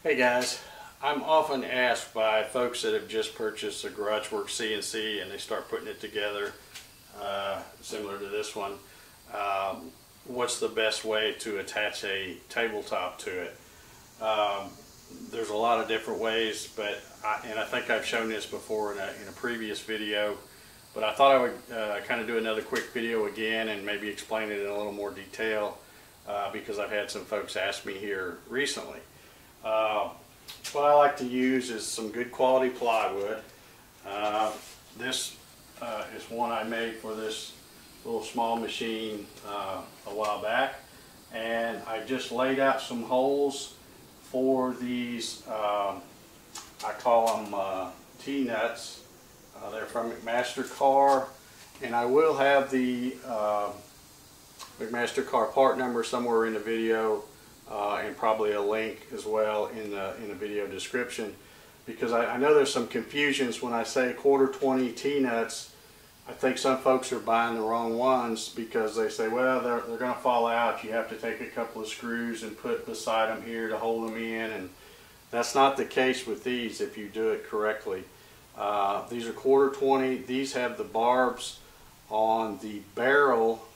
Hey guys, I'm often asked by folks that have just purchased a GarageWorX CNC and they start putting it together, similar to this one, what's the best way to attach a tabletop to it? There's a lot of different ways, but I think I've shown this before in a previous video, but I thought I would kind of do another quick video again and maybe explain it in a little more detail because I've had some folks ask me here recently. What I like to use is some good quality plywood. This is one I made for this little small machine a while back, and I just laid out some holes for these, I call them T-nuts. They're from McMaster-Carr, and I will have the McMaster-Carr part number somewhere in the video, and probably a link as well in the video description, because I know there's some confusions when I say 1/4-20 T-nuts. I think some folks are buying the wrong ones because they say, well, they're going to fall out. You have to take a couple of screws and put beside them here to hold them in, and that's not the case with these if you do it correctly. These are 1/4-20. These have the barbs on the barrel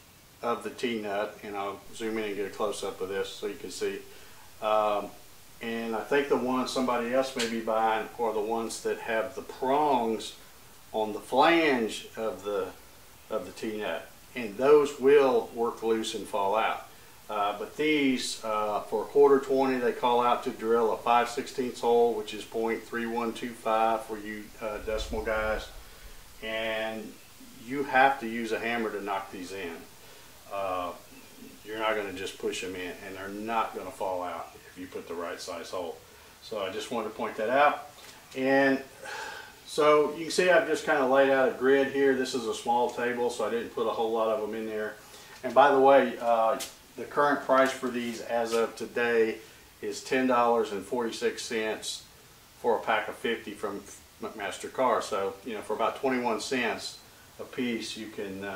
of the T-nut, and I'll zoom in and get a close-up of this so you can see. And I think the ones somebody else may be buying are the ones that have the prongs on the flange of the T-nut, and those will work loose and fall out. But these, for 1/4-20, they call out to drill a 5/16 hole, which is .3125 for you decimal guys, and you have to use a hammer to knock these in. You're not going to just push them in, and they're not going to fall out if you put the right size hole. So I just wanted to point that out. And so you can see I've just kind of laid out a grid here. This is a small table, so I didn't put a whole lot of them in there. And by the way, the current price for these as of today is $10.46 for a pack of 50 from McMaster-Carr. So, you know, for about 21 cents a piece you can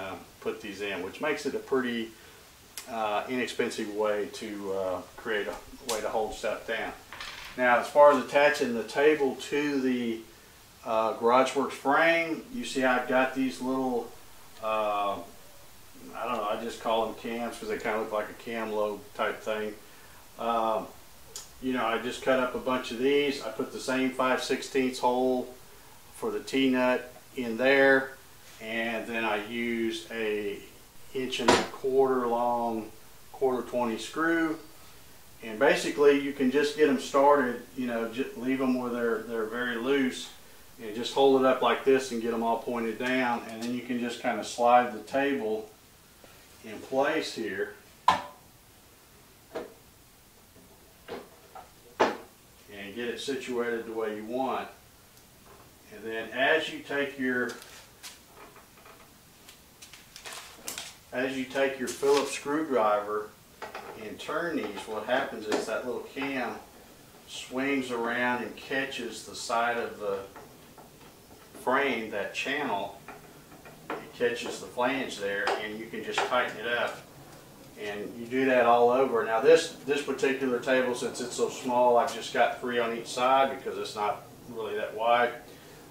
put these in, which makes it a pretty inexpensive way to create a way to hold stuff down. Now, as far as attaching the table to the GarageWorX frame, you see I've got these little, I don't know, I just call them cams because they kind of look like a cam lobe type thing. You know, I just cut up a bunch of these. I put the same 5/16 hole for the T-nut in there, and then I used a 1.25 inch long 1/4-20 screw. And basically you can just get them started, you know, just leave them where they're very loose and just hold it up like this and get them all pointed down, and then you can just kind of slide the table in place here and get it situated the way you want. And then as you take your Phillips screwdriver and turn these, what happens is that little cam swings around and catches the side of the frame, that channel. It catches the flange there, and you can just tighten it up. And you do that all over. Now this particular table, since it's so small, I've just got 3 on each side because it's not really that wide.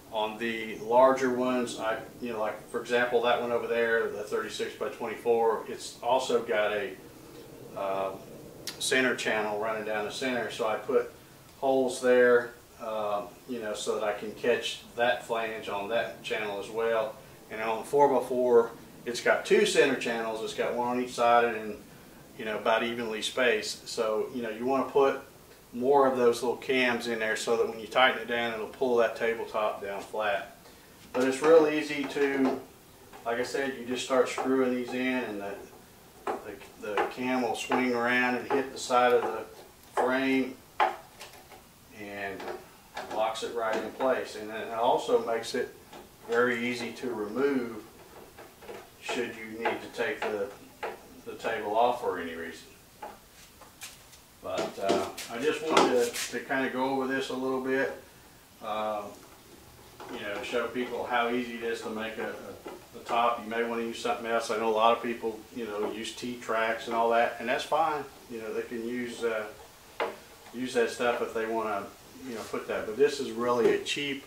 On the larger ones, you know, like for example that one over there, the 36x24, it's also got a center channel running down the center, so I put holes there, you know, so that I can catch that flange on that channel as well. And on the 4x4, it's got 2 center channels. It's got 1 on each side, and you know, about evenly spaced. So you know, you want to put more of those little cams in there so that when you tighten it down, it'll pull that tabletop down flat. But it's real easy to, like I said, you just start screwing these in, and the cam will swing around and hit the side of the frame and locks it right in place. And then it also makes it very easy to remove should you need to take the table off for any reason. But I just wanted to kind of go over this a little bit, you know, show people how easy it is to make a top. You may want to use something else. I know a lot of people, you know, use T-tracks and all that, and that's fine. You know, they can use use that stuff if they want to, put that. But this is really a cheap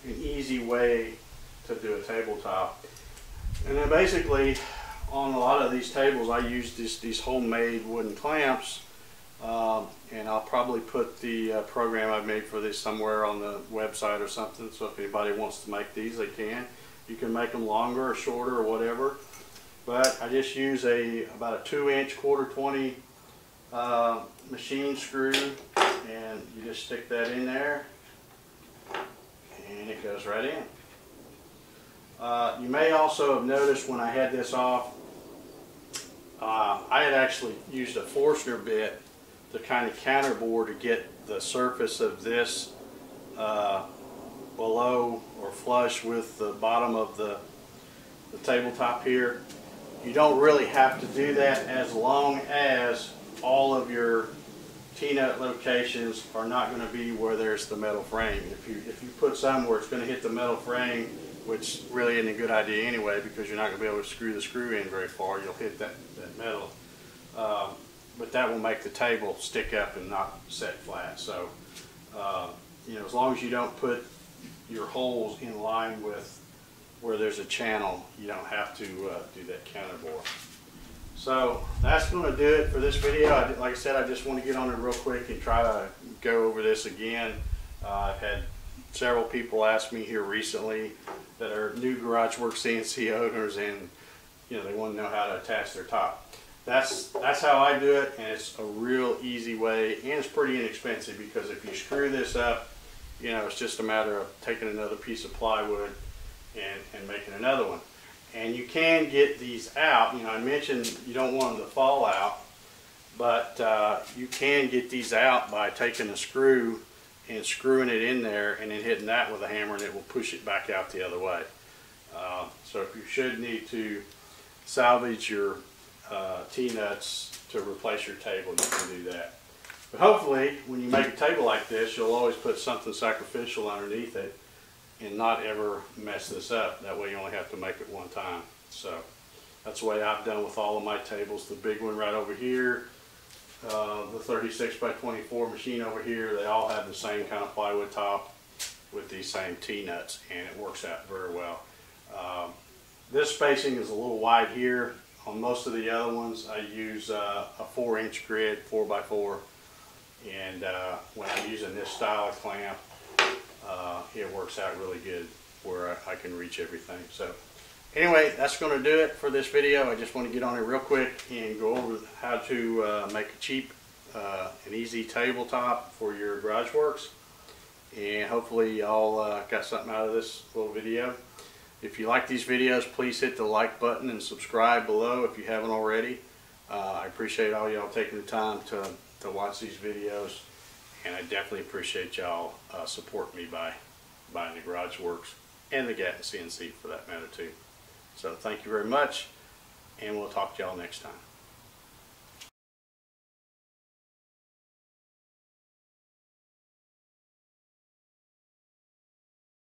and easy way to do a tabletop. And then basically on a lot of these tables I use these homemade wooden clamps, and I'll probably put the program I've made for this somewhere on the website or something, so if anybody wants to make these, they can. You can make them longer or shorter or whatever, but I just use about a 2-inch 1/4-20 machine screw, and you just stick that in there and it goes right in. You may also have noticed when I had this off, I had actually used a Forstner bit to kind of counterbore to get the surface of this below or flush with the bottom of the tabletop here. You don't really have to do that as long as all of your T-nut locations are not going to be where there's the metal frame. If you put some where it's going to hit the metal frame, which really isn't a good idea anyway, because you're not going to be able to screw the screw in very far, you'll hit that metal. But that will make the table stick up and not set flat. So, as long as you don't put your holes in line with where there's a channel, you don't have to do that counterbore. So that's going to do it for this video. Like I said, I just want to get on it real quick and try to go over this again. I've had several people ask me here recently that are new GarageWorX CNC owners, and they want to know how to attach their top. That's how I do it, and it's a real easy way, and it's pretty inexpensive, because if you screw this up, it's just a matter of taking another piece of plywood and making another one. And you can get these out. I mentioned you don't want them to fall out, but you can get these out by taking a screw and screwing it in there and then hitting that with a hammer, and it will push it back out the other way. So if you should need to salvage your T-nuts to replace your table, you can do that. But hopefully when you make a table like this, you'll always put something sacrificial underneath it and not ever mess this up. That way you only have to make it one time. So that's the way I've done with all of my tables. The big one right over here, the 36x24 machine over here, they all have the same kind of plywood top with these same T-nuts, and it works out very well. This spacing is a little wide here. On most of the other ones I use a 4-inch grid, 4x4, and when I'm using this style of clamp, it works out really good where I can reach everything. So anyway, that's going to do it for this video. I just want to get on it real quick and go over how to make a cheap and easy tabletop for your GarageWorX, and hopefully y'all got something out of this little video. If you like these videos, please hit the like button and subscribe below if you haven't already. I appreciate all y'all taking the time to watch these videos, and I definitely appreciate y'all supporting me by buying the GarageWorX and the Gatton CNC for that matter too. So thank you very much, and we'll talk to y'all next time.